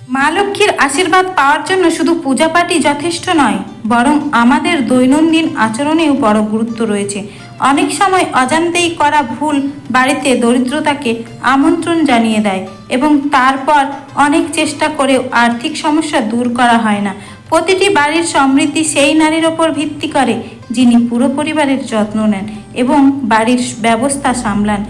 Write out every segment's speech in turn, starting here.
মা লক্ষ্মীর আশীর্বাদ পাওয়ার জন্য শুধু পূজাপাঠই যথেষ্ট নয়, বরং আমাদের দৈনন্দিন আচরণেও বড় গুরুত্ব রয়েছে। অনেক সময় অজান্তেই করা ভুল বাড়িতে দরিদ্রতাকে আমন্ত্রণ জানিয়ে দেয় এবং তারপর অনেক চেষ্টা করেও আর্থিক সমস্যা দূর করা হয় না। প্রতিটি বাড়ির সমৃদ্ধি সেই নারীর ওপর ভিত্তি করে যিনি পুরো পরিবারের যত্ন নেন এবং বাড়ির ব্যবস্থা সামলান।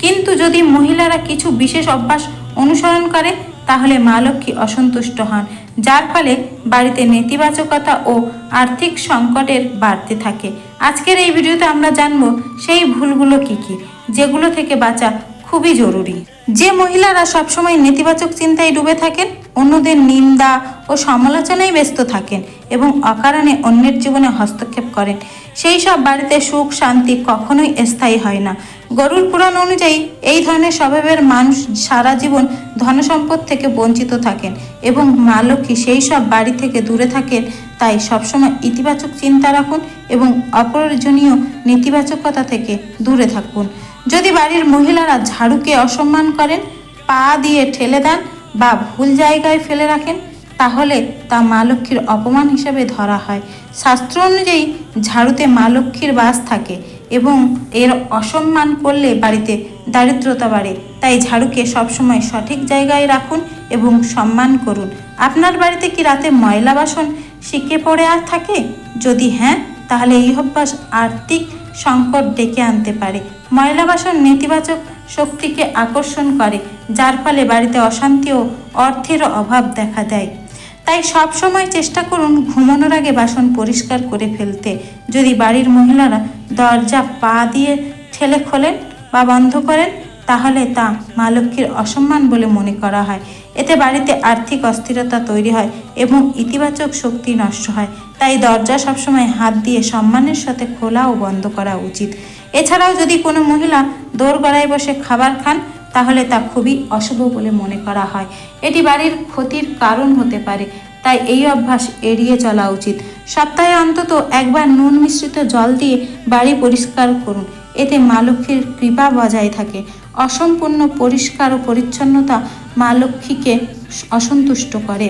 কিন্তু যদি মহিলারা কিছু বিশেষ অভ্যাস অনুসরণ করে তাহলে মা লক্ষ্মী অসন্তুষ্ট হন, যার ফলে বাড়িতে নেতিবাচকতা ও আর্থিক সংকটের বাড়তে থাকে। আজকের এই ভিডিওতে আমরা জানব সেই ভুলগুলো কি কি, যেগুলো থেকে বাঁচা খুবই জরুরি। যে মহিলারা সবসময় নেতিবাচক চিন্তায় ডুবে থাকেন, অন্যদের নিন্দা ও সমালোচনায় ব্যস্ত থাকেন এবং অকারণে অন্যের জীবনে হস্তক্ষেপ করেন, সেই সব বাড়িতে সুখ শান্তি কখনোই স্থায়ী হয় না। গরুড় পুরাণ অনুযায়ী এই ধরনের স্বভাবের মানুষ সারা জীবন ধনসম্পদ থেকে বঞ্চিত থাকেন এবং মা লক্ষ্মী সেই সব বাড়ি থেকে দূরে থাকেন। তাই সবসময় ইতিবাচক চিন্তা রাখুন এবং অপ্রয়োজনীয় নেতিবাচকতা থেকে দূরে থাকুন। যদি বাড়ির মহিলারা ঝাড়ুকে অসম্মান করেন, পা দিয়ে ঠেলে দেন বা ভুল জায়গায় ফেলে রাখেন, তাহলে তা মা লক্ষ্মীর অপমান হিসেবে ধরা হয়। শাস্ত্র অনুযায়ী ঝাড়ুতে মা লক্ষ্মীর বাস থাকে এবং এর অসম্মান করলে বাড়িতে দারিদ্রতা বাড়ে। তাই ঝাড়ুকে সবসময় সঠিক জায়গায় রাখুন এবং সম্মান করুন। আপনার বাড়িতে কি রাতে ময়লা বাসন শিকে পড়ে আর থাকে? যদি হ্যাঁ, তাহলে এই অভ্যাস আর্থিক সংকট ডেকে আনতে পারে। ময়লা বাসন নেতিবাচক শক্তিকে আকর্ষণ করে, যার ফলে বাড়িতে অশান্তি ও অর্থেরও অভাব দেখা দেয়। তাই সব সময় চেষ্টা করুন ঘুমানোর আগে বাসন পরিষ্কার করে ফেলতে। যদি বাড়ির মহিলারা দরজা পা দিয়ে ঠেলে খোলেন বা বন্ধ করেন, তাহলে তা মা লক্ষ্মীর অসম্মান বলে মনে করা হয়। এতে বাড়িতে আর্থিক অস্থিরতা তৈরি হয় এবং ইতিবাচক শক্তি নষ্ট হয়। তাই দরজা সবসময় হাত দিয়ে সম্মানের সাথে খোলা ও বন্ধ করা উচিত। এছাড়াও যদি কোনো মহিলা দোরগোড়ায় বসে খাবার খান, তাহলে তা খুবই অশুভ বলে মনে করা হয়। এটি বাড়ির ক্ষতির কারণ হতে পারে, তাই এই অভ্যাস এড়িয়ে চলা উচিত। সপ্তাহে অন্তত একবার নুন মিশ্রিত জল দিয়ে বাড়ি পরিষ্কার করুন, এতে মা লক্ষ্মীর কৃপা বজায় থাকে। অসম্পূর্ণ পরিষ্কার ও পরিচ্ছন্নতা মা লক্ষ্মীকে অসন্তুষ্ট করে।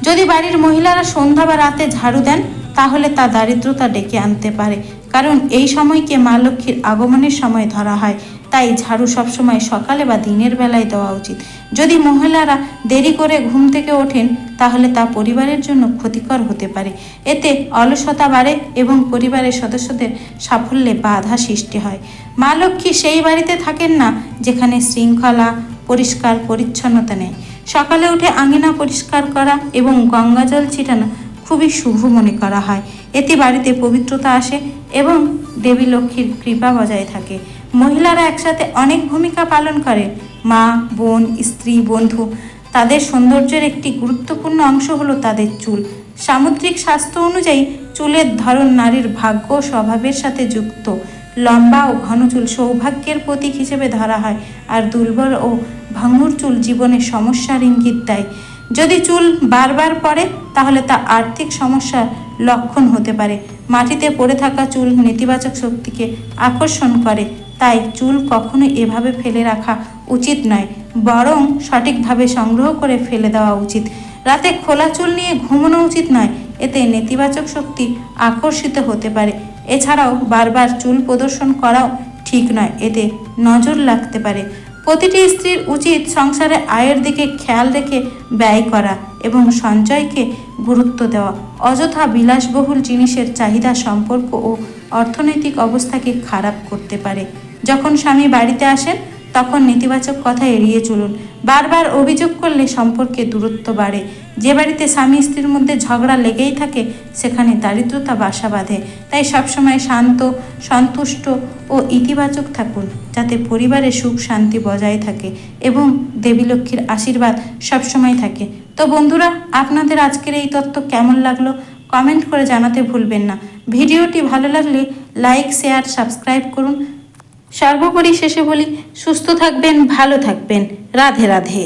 যদি বাড়ির মহিলারা সন্ধ্যা বা রাতে ঝাড়ু দেন, তাহলে তা দারিদ্রতা ডেকে আনতে পারে, কারণ এই সময়কে মা লক্ষ্মীর আগমনের সময় ধরা হয়। তাই ঝাড়ু সবসময় সকালে বা দিনের বেলায় দেওয়া উচিত। যদি মহিলারা দেরি করে ঘুম থেকে ওঠেন, তাহলে তা পরিবারের জন্য ক্ষতিকর হতে পারে। এতে অলসতা বাড়ে এবং পরিবারের সদস্যদের সাফল্যে বাধা সৃষ্টি হয়। মা লক্ষ্মী সেই বাড়িতে থাকেন না যেখানে শৃঙ্খলা, পরিষ্কার পরিচ্ছন্নতা নেই। সকালে উঠে আঙিনা পরিষ্কার করা এবং গঙ্গাজল ছিটানো খুবই শুভ মনে করা হয়। এতে বাড়িতে পবিত্রতা আসে এবং দেবী লক্ষ্মীর কৃপা বজায় থাকে। মহিলারা একসাথে অনেক ভূমিকা পালন করে। মা, বোন, স্ত্রী, বন্ধু। তাদের সৌন্দর্যের একটি গুরুত্বপূর্ণ অংশ হলো তাদের চুল। সামুদ্রিক স্বাস্থ্য অনুযায়ী চুলের ধরন নারীর ভাগ্য ও স্বভাবের সাথে যুক্ত। লম্বা ও ঘন চুল সৌভাগ্যের প্রতীক হিসেবে ধরা হয়, আর দুর্বল ও ভাঙুর চুল জীবনের সমস্যার ইঙ্গিত দেয়। যদি চুল বারবার পড়ে, তাহলে তা আর্থিক সমস্যার লক্ষণ হতে পারে। মাটিতে পড়ে থাকা চুল নেতিবাচক শক্তিকে আকর্ষণ করে, তাই চুল কখনো এভাবে ফেলে রাখা উচিত নয়, বরং সঠিকভাবে সংগ্রহ করে ফেলে দেওয়া উচিত। রাতে খোলা চুল নিয়ে ঘুমানো উচিত নয়, এতে নেতিবাচক শক্তি আকর্ষিত হতে পারে। এছাড়াও বারবার চুল প্রদর্শন করাও ঠিক নয়, এতে নজর লাগতে পারে। প্রতিটি স্ত্রীর উচিত সংসারে আয়ের দিকে খেয়াল রেখে ব্যয় করা এবং সঞ্চয়কে গুরুত্ব দেওয়া। অযথা বিলাসবহুল জিনিসের চাহিদা সম্পর্ক ও অর্থনৈতিক অবস্থাকে খারাপ করতে পারে। যখন স্বামী বাড়িতে আসেন, তখন নেতিবাচক কথা এড়িয়ে চলুন। বারবার অভিযোগ করলে সম্পর্কে দূরত্ব বাড়ে। যে বাড়িতে স্বামী স্ত্রীর মধ্যে ঝগড়া লেগেই থাকে, সেখানে দারিদ্রতা বাসা বাঁধে। তাই সবসময় শান্ত, সন্তুষ্ট ও ইতিবাচক থাকুন, যাতে পরিবারে সুখ শান্তি বজায় থাকে এবং দেবী লক্ষ্মীর আশীর্বাদ সবসময় থাকে। তো বন্ধুরা, আপনাদের আজকের এই তথ্য কেমন লাগলো কমেন্ট করে জানাতে ভুলবেন না। ভিডিওটি ভালো লাগলে লাইক, শেয়ার, সাবস্ক্রাইব করুন। সর্বোপরি শেষে বলি, সুস্থ থাকবেন, ভালো থাকবেন। রাধে রাধে।